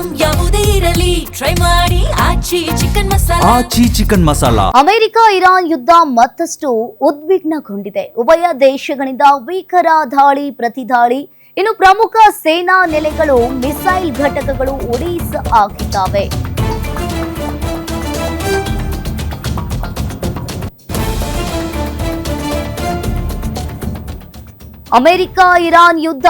Item ಯಾವುದೇ ಇರಲಿ try ಮಾಡಿ ಆಚಿ ಚಿಕನ್ ಮಸಾಲಾ. ಅಮೆರಿಕ ಇರಾನ್ ಯುದ್ಧ ಮತ್ತಷ್ಟು ಉದ್ವಿಗ್ನಗೊಂಡಿದೆ. ಉಭಯ ದೇಶಗಳಿಂದ ಭೀಕರ ದಾಳಿ ಪ್ರತಿದಾಳಿ. ಇನ್ನು ಪ್ರಮುಖ ಸೇನಾ ನೆಲೆಗಳು ಮಿಸೈಲ್ ಘಟಕಗಳು ಒಡಿಸ್ ಆಗಿದ್ದಾವೆ. ಅಮೆರಿಕ ಇರಾನ್ ಯುದ್ಧ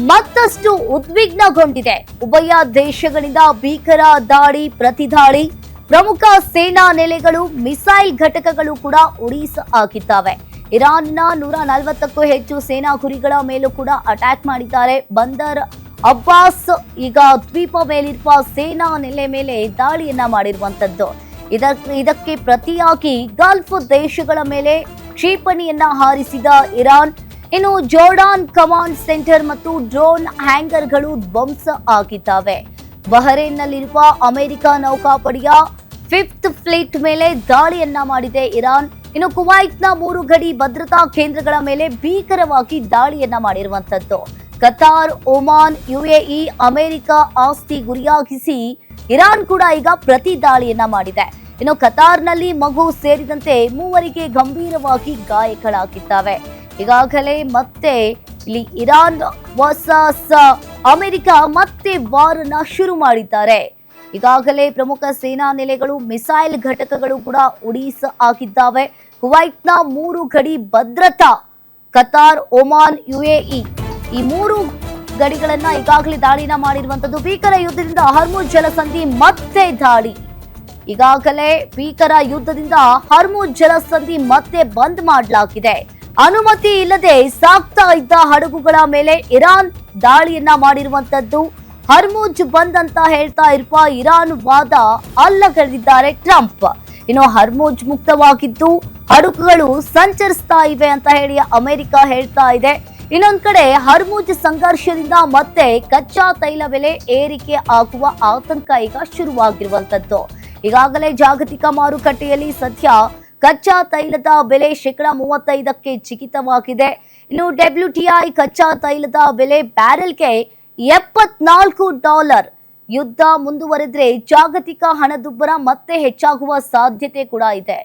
ಮತ್ತಷ್ಟು ಉದ್ವಿಗ್ನಗೊಂಡಿದೆ. ಉಭಯ ದೇಶಗಳಿಂದ ಭೀಕರ ದಾಳಿ ಪ್ರತಿದಾಳಿ. ಪ್ರಮುಖ ಸೇನಾ ನೆಲೆಗಳು ಮಿಸೈಲ್ ಘಟಕಗಳು ಕೂಡ ಒಡಿಸ್ ಆಗಿದ್ದಾವೆ. ಇರಾನ್ನ 140ಕ್ಕೂ ಹೆಚ್ಚು ಸೇನಾ ಗುರಿಗಳ ಮೇಲೂ ಕೂಡ ಅಟ್ಯಾಕ್ ಮಾಡಿದ್ದಾರೆ. ಬಂದರ್ ಅಬ್ಬಾಸ್ ಈಗ ದ್ವೀಪ ಮೇಲಿರುವ ಸೇನಾ ನೆಲೆ ಮೇಲೆ ದಾಳಿಯನ್ನ ಮಾಡಿರುವಂತದ್ದು. ಇದಕ್ಕೆ ಪ್ರತಿಯಾಗಿ ಗಲ್ಫ್ ದೇಶಗಳ ಮೇಲೆ ಕ್ಷಿಪಣಿಯನ್ನ ಹಾರಿಸಿದ ಇರಾನ್. ಇನ್ನು ಜೋರ್ಡಾನ್ ಕಮಾಂಡ್ ಸೆಂಟರ್ ಮತ್ತು ಡ್ರೋನ್ ಹ್ಯಾಂಗರ್ಗಳು ಧ್ವಂಸ ಆಗಿದ್ದಾವೆ. ಬಹರೇನ್ನಲ್ಲಿರುವ ಅಮೆರಿಕ ನೌಕಾಪಡೆಯ 5th ಫ್ಲೀಟ್ ಮೇಲೆ ದಾಳಿಯನ್ನ ಮಾಡಿದೆ ಇರಾನ್. ಇನ್ನು ಕುವೈತ್ನ 3 ಗಡಿ ಭದ್ರತಾ ಕೇಂದ್ರಗಳ ಮೇಲೆ ಭೀಕರವಾಗಿ ದಾಳಿಯನ್ನ ಮಾಡಿರುವಂತದ್ದು. ಕತಾರ್, ಒಮಾನ್, ಯುಎಇ, ಅಮೆರಿಕ ಆಸ್ತಿ ಗುರಿಯಾಗಿಸಿ ಇರಾನ್ ಕೂಡ ಈಗ ಪ್ರತಿ ದಾಳಿಯನ್ನ ಮಾಡಿದೆ. ಇನ್ನು ಕತಾರ್ನಲ್ಲಿ ಮಗು ಸೇರಿದಂತೆ 3 ಗಂಭೀರವಾಗಿ ಗಾಯಗಳಾಗಿದ್ದಾವೆ. ಈಗಾಗಲೇ ಮತ್ತೆ ಇಲ್ಲಿ ಇರಾನ್ ವರ್ಸಸ್ ಅಮೆರಿಕ ಮತ್ತೆ ವಾರನ್ನ ಶುರು ಮಾಡಿದ್ದಾರೆ. ಈಗಾಗಲೇ ಪ್ರಮುಖ ಸೇನಾ ನೆಲೆಗಳು ಮಿಸೈಲ್ ಘಟಕಗಳು ಕೂಡ ಒಡಿಸ್ ಆಗಿದ್ದಾವೆ. ಕುವೈತ್ನ 3 ಗಡಿ ಭದ್ರತಾ, ಕತಾರ್, ಒಮಾನ್, ಯುಎಇ ಈ 3 ಗಡಿಗಳನ್ನ ಈಗಾಗಲೇ ದಾಳಿನ ಮಾಡಿರುವಂತದ್ದು. ಭೀಕರ ಯುದ್ಧದಿಂದ ಹರ್ಮುಜ್ ಜಲಸಂಧಿ ಮತ್ತೆ ದಾಳಿ. ಈಗಾಗಲೇ ಭೀಕರ ಯುದ್ಧದಿಂದ ಹರ್ಮುಜ್ ಜಲಸಂಧಿ ಮತ್ತೆ ಬಂದ್ ಮಾಡಲಾಗಿದೆ. ಅನುಮತಿ ಇಲ್ಲದೆ ಸಾಗ್ತಾ ಇದ್ದ ಹಡಗುಗಳ ಮೇಲೆ ಇರಾನ್ ದಾಳಿಯನ್ನ ಮಾಡಿರುವಂತದ್ದು. ಹರ್ಮುಜ್ ಬಂದ್ ಅಂತ ಹೇಳ್ತಾ ಇರುವ ಇರಾನ್ ವಾದ ಅಲ್ಲಗಳೆದಿದ್ದಾರೆ ಟ್ರಂಪ್. ಇನ್ನು ಹರ್ಮುಜ್ ಮುಕ್ತವಾಗಿದ್ದು ಹಡಗುಗಳು ಸಂಚರಿಸ್ತಾ ಇವೆ ಅಂತ ಹೇಳಿ ಅಮೆರಿಕ ಹೇಳ್ತಾ ಇದೆ. ಇನ್ನೊಂದ್ ಕಡೆ ಹರ್ಮುಜ್ ಸಂಘರ್ಷದಿಂದ ಮತ್ತೆ ಕಚ್ಚಾ ತೈಲ ಬೆಲೆ ಏರಿಕೆ ಆಗುವ ಆತಂಕ ಈಗ ಶುರುವಾಗಿರುವಂತದ್ದು. ಈಗಾಗಲೇ ಜಾಗತಿಕ ಮಾರುಕಟ್ಟೆಯಲ್ಲಿ ಸದ್ಯ ಕಚ್ಚಾ ತೈಲದ ಬೆಲೆ 35%ಕ್ಕೆ ಜಿಗಿತವಾಗಿದೆ. ಇನ್ನು WTI ಕಚ್ಚಾ ತೈಲದ ಬೆಲೆ ಬ್ಯಾರೆಲ್ಗೆ $74. ಯುದ್ಧ ಮುಂದುವರೆದ್ರೆ ಜಾಗತಿಕ ಹಣದುಬ್ಬರ ಮತ್ತೆ ಹೆಚ್ಚಾಗುವ ಸಾಧ್ಯತೆ ಕೂಡ ಇದೆ.